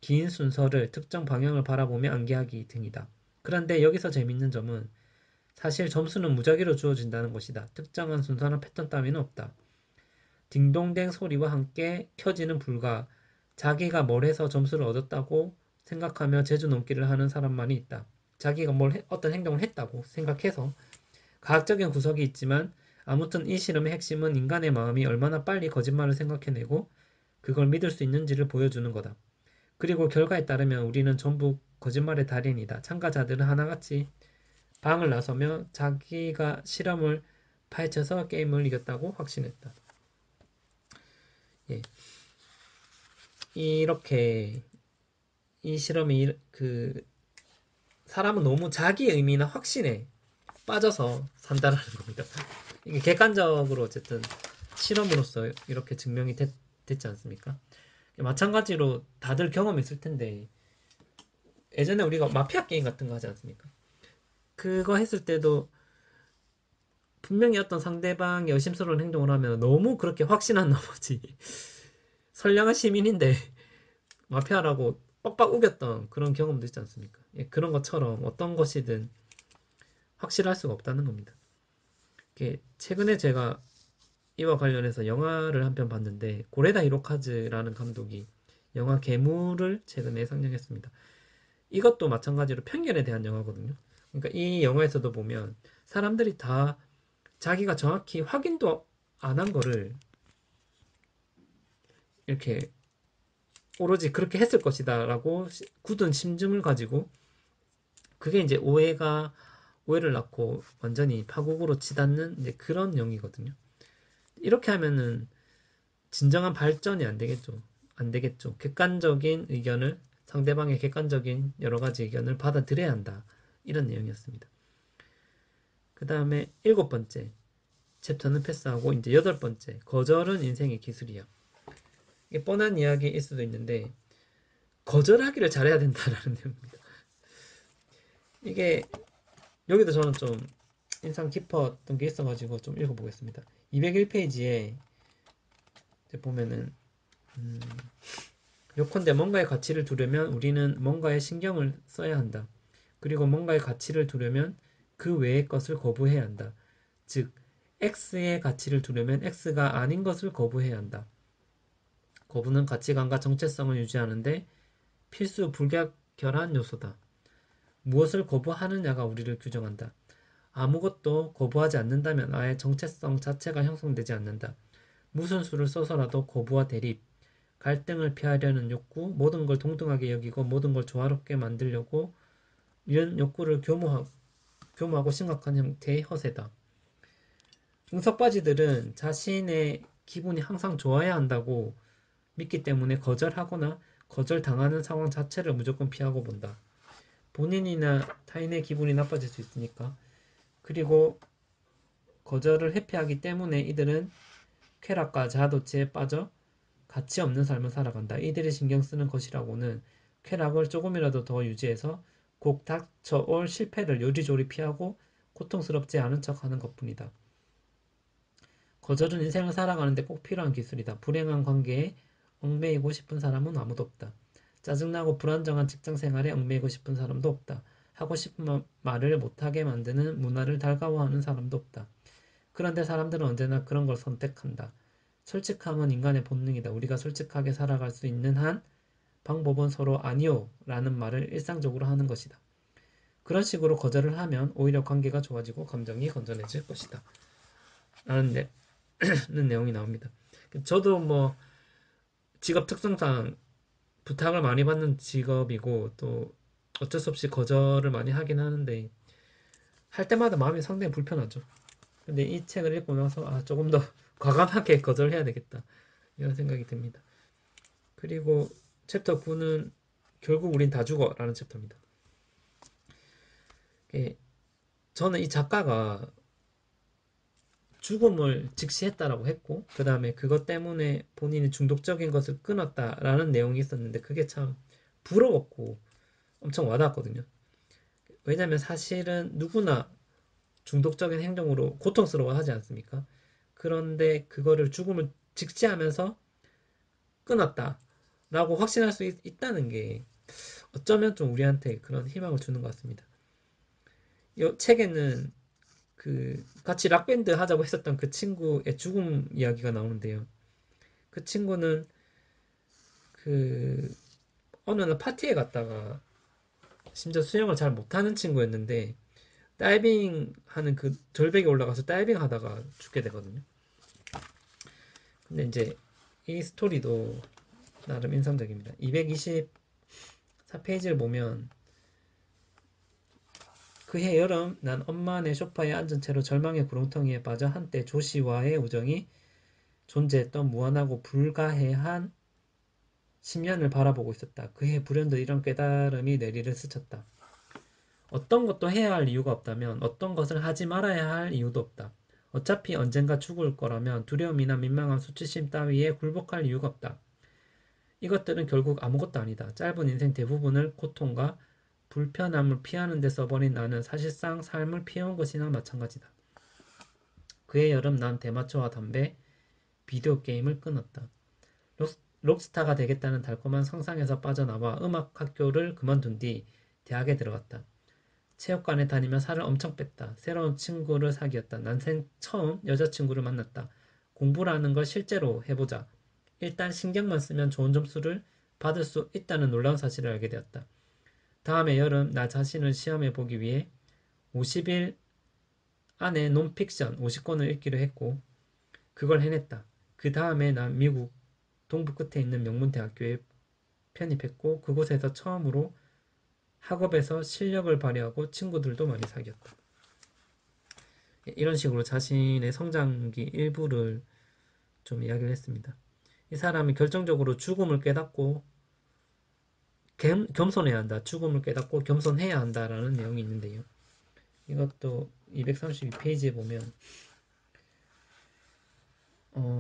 긴 순서를 특정 방향을 바라보며 암기하기 등이다. 그런데 여기서 재밌는 점은 사실 점수는 무작위로 주어진다는 것이다. 특정한 순서나 패턴 따위는 없다. 딩동댕 소리와 함께 켜지는 불과 자기가 뭘 해서 점수를 얻었다고 생각하며 제주 넘기를 하는 사람만이 있다. 자기가 어떤 행동을 했다고 생각해서 과학적인 구석이 있지만 아무튼 이 실험의 핵심은 인간의 마음이 얼마나 빨리 거짓말을 생각해내고 그걸 믿을 수 있는지를 보여주는 거다. 그리고 결과에 따르면 우리는 전부 거짓말의 달인이다. 참가자들은 하나같이 방을 나서며 자기가 실험을 파헤쳐서 게임을 이겼다고 확신했다. 예. 이렇게 이 실험이 사람은 너무 자기 의미나 확신에 빠져서 산다라는 겁니다. 이게 객관적으로 어쨌든 실험으로서 이렇게 증명이 됐지 않습니까? 마찬가지로 다들 경험이 있을 텐데 예전에 우리가 마피아 게임 같은 거 하지 않습니까? 그거 했을 때도 분명히 어떤 상대방이 의심스러운 행동을 하면 너무 그렇게 확신한 나머지 선량한 시민인데 마피아라고 빡빡 우겼던 그런 경험도 있지 않습니까? 예, 그런 것처럼 어떤 것이든 확실할 수가 없다는 겁니다. 최근에 제가 이와 관련해서 영화를 한 편 봤는데 고레다 히로카즈라는 감독이 영화 괴물을 최근에 상영했습니다. 이것도 마찬가지로 편견에 대한 영화거든요. 그러니까 이 영화에서도 보면 사람들이 다 자기가 정확히 확인도 안 한 거를 이렇게 오로지 그렇게 했을 것이다 라고 굳은 심증을 가지고 그게 이제 오해를 낳고 완전히 파국으로 치닫는 이제 그런 영이거든요. 이렇게 하면은 진정한 발전이 안 되겠죠. 안 되겠죠. 객관적인 의견을 상대방의 객관적인 여러 가지 의견을 받아들여야 한다. 이런 내용이었습니다. 그 다음에 7번째 챕터는 패스하고 이제 8번째 거절은 인생의 기술이야. 이게 뻔한 이야기일 수도 있는데 거절하기를 잘해야 된다라는 내용입니다. 이게 여기도 저는 좀 인상 깊었던 게 있어가지고 좀 읽어보겠습니다. 201페이지에 보면은 요컨대 뭔가의 가치를 두려면 우리는 뭔가에 신경을 써야 한다. 그리고 뭔가의 가치를 두려면 그 외의 것을 거부해야 한다. 즉, X의 가치를 두려면 X가 아닌 것을 거부해야 한다. 거부는 가치관과 정체성을 유지하는데 필수 불가결한 요소다. 무엇을 거부하느냐가 우리를 규정한다. 아무것도 거부하지 않는다면 아예 정체성 자체가 형성되지 않는다. 무슨 수를 써서라도 거부와 대립, 갈등을 피하려는 욕구, 모든 걸 동등하게 여기고 모든 걸 조화롭게 만들려고 이런 욕구를 교모하고 심각한 형태의 허세다. 응석바지들은 자신의 기분이 항상 좋아야 한다고 믿기 때문에 거절하거나 거절당하는 상황 자체를 무조건 피하고 본다. 본인이나 타인의 기분이 나빠질 수 있으니까. 그리고 거절을 회피하기 때문에 이들은 쾌락과 자아도취에 빠져 가치 없는 삶을 살아간다. 이들이 신경 쓰는 것이라고는 쾌락을 조금이라도 더 유지해서 곧 닥쳐올 실패를 요리조리 피하고 고통스럽지 않은 척하는 것뿐이다. 거절은 인생을 살아가는데 꼭 필요한 기술이다. 불행한 관계에 얽매이고 싶은 사람은 아무도 없다. 짜증나고 불안정한 직장 생활에 얽매이고 싶은 사람도 없다. 하고 싶은 말을 못하게 만드는 문화를 달가워하는 사람도 없다. 그런데 사람들은 언제나 그런 걸 선택한다. 솔직함은 인간의 본능이다. 우리가 솔직하게 살아갈 수 있는 한 방법은 서로 아니요 라는 말을 일상적으로 하는 것이다. 그런 식으로 거절을 하면 오히려 관계가 좋아지고 감정이 건전해질 것이다. 라는 내용이 나옵니다. 저도 뭐 직업 특성상 부탁을 많이 받는 직업이고 또 어쩔 수 없이 거절을 많이 하긴 하는데 할 때마다 마음이 상당히 불편하죠. 근데 이 책을 읽고 나서 조금 더 과감하게 거절해야 되겠다 이런 생각이 듭니다. 그리고 챕터 9는 결국 우린 다 죽어 라는 챕터입니다. 저는 이 작가가 죽음을 직시했다라고 했고 그 다음에 그것 때문에 본인이 중독적인 것을 끊었다라는 내용이 있었는데 그게 참 부러웠고 엄청 와닿았거든요. 왜냐면 사실은 누구나 중독적인 행동으로 고통스러워하지 않습니까? 그런데 그거를 죽음을 직시하면서 끊었다라고 확신할 수 있다는 게 어쩌면 좀 우리한테 그런 희망을 주는 것 같습니다. 이 책에는 같이 락밴드 하자고 했었던 그 친구의 죽음 이야기가 나오는데요. 그 친구는 그 어느 날 파티에 갔다가 심지어 수영을 잘 못하는 친구였는데 다이빙 하는 그 절벽에 올라가서 다이빙 하다가 죽게 되거든요. 근데 이제 이 스토리도 나름 인상적입니다. 224페이지를 보면 그해 여름 난 엄마네 소파에 앉은 채로 절망의 구렁텅이에 빠져 한때 조씨와의 우정이 존재했던 무한하고 불가해한 10년을 바라보고 있었다. 그해 불현듯 이런 깨달음이 내리를 스쳤다. 어떤 것도 해야 할 이유가 없다면 어떤 것을 하지 말아야 할 이유도 없다. 어차피 언젠가 죽을 거라면 두려움이나 민망함, 수치심 따위에 굴복할 이유가 없다. 이것들은 결국 아무것도 아니다. 짧은 인생 대부분을 고통과 불편함을 피하는 데 써버린 나는 사실상 삶을 피해온 것이나 마찬가지다. 그해 여름 난 대마초와 담배, 비디오 게임을 끊었다. 록스타가 되겠다는 달콤한 상상에서 빠져나와 음악 학교를 그만둔 뒤 대학에 들어갔다. 체육관에 다니며 살을 엄청 뺐다. 새로운 친구를 사귀었다. 난생 처음 여자친구를 만났다. 공부라는 걸 실제로 해보자. 일단 신경만 쓰면 좋은 점수를 받을 수 있다는 놀라운 사실을 알게 되었다. 다음해 여름 나 자신을 시험해 보기 위해 50일 안에 논픽션 50권을 읽기로 했고 그걸 해냈다. 그 다음에 난 미국 동부 끝에 있는 명문 대학교에 편입했고 그곳에서 처음으로 학업에서 실력을 발휘하고 친구들도 많이 사귀었다. 이런 식으로 자신의 성장기 일부를 좀 이야기를 했습니다. 이 사람이 결정적으로 죽음을 깨닫고 겸손해야 한다. 죽음을 깨닫고 겸손해야 한다라는 내용이 있는데요. 이것도 232페이지에 보면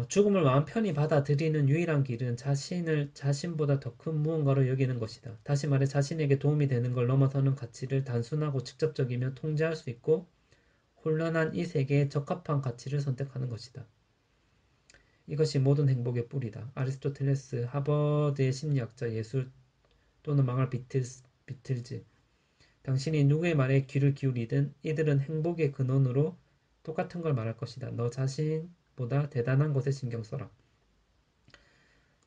죽음을 마음 편히 받아들이는 유일한 길은 자신을 자신보다 더 큰 무언가로 여기는 것이다. 다시 말해 자신에게 도움이 되는 걸 넘어서는 가치를 단순하고 직접적이며 통제할 수 있고 혼란한 이 세계에 적합한 가치를 선택하는 것이다. 이것이 모든 행복의 뿌리다. 아리스토텔레스, 하버드의 심리학자, 예술 또는 망할 비틀즈. 당신이 누구의 말에 귀를 기울이든 이들은 행복의 근원으로 똑같은 걸 말할 것이다. 너 자신보다 대단한 것에 신경 써라.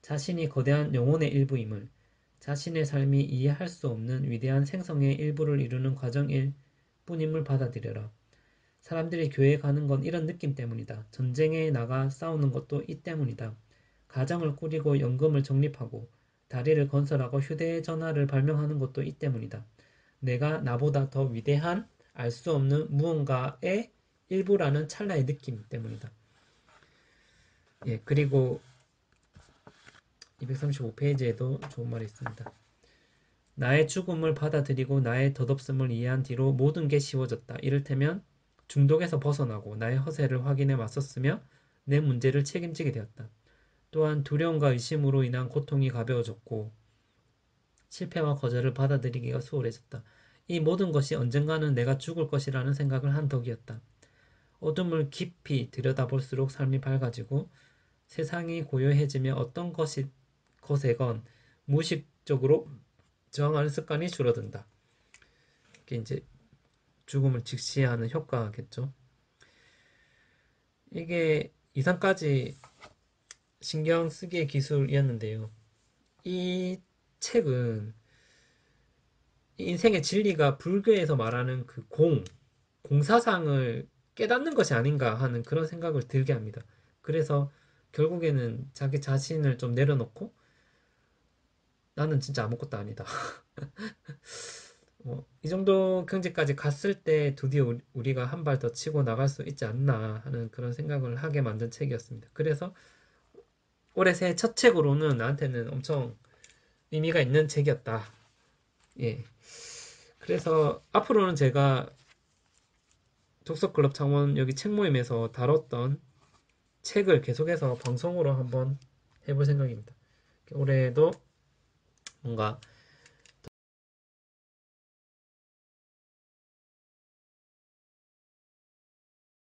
자신이 거대한 영혼의 일부임을, 자신의 삶이 이해할 수 없는 위대한 생성의 일부를 이루는 과정일 뿐임을 받아들여라. 사람들이 교회에 가는 건 이런 느낌 때문이다. 전쟁에 나가 싸우는 것도 이 때문이다. 가정을 꾸리고 연금을 적립하고 다리를 건설하고 휴대전화를 발명하는 것도 이 때문이다. 내가 나보다 더 위대한 알 수 없는 무언가의 일부라는 찰나의 느낌 때문이다. 예, 그리고 235페이지에도 좋은 말이 있습니다. 나의 죽음을 받아들이고 나의 덧없음을 이해한 뒤로 모든 게 쉬워졌다. 이를테면 중독에서 벗어나고 나의 허세를 확인해 왔었으며 내 문제를 책임지게 되었다. 또한 두려움과 의심으로 인한 고통이 가벼워졌고 실패와 거절을 받아들이기가 수월해졌다. 이 모든 것이 언젠가는 내가 죽을 것이라는 생각을 한 덕이었다. 어둠을 깊이 들여다볼수록 삶이 밝아지고 세상이 고요해지며 어떤 것에건 무의식적으로 저항하는 습관이 줄어든다. 이게 이제 죽음을 직시하는 효과겠죠. 이게 이상까지 신경 쓰기의 기술이었는데요. 이 책은 인생의 진리가 불교에서 말하는 그 공사상을 깨닫는 것이 아닌가 하는 그런 생각을 들게 합니다. 그래서 결국에는 자기 자신을 좀 내려놓고 나는 진짜 아무것도 아니다. 이 정도 경지까지 갔을 때 드디어 우리가 한 발 더 치고 나갈 수 있지 않나 하는 그런 생각을 하게 만든 책이었습니다. 그래서 올해 새해 첫 책으로는 나한테는 엄청 의미가 있는 책이었다. 예. 그래서 앞으로는 제가 독서클럽 창원 여기 책 모임에서 다뤘던 책을 계속해서 방송으로 한번 해볼 생각입니다. 올해도 뭔가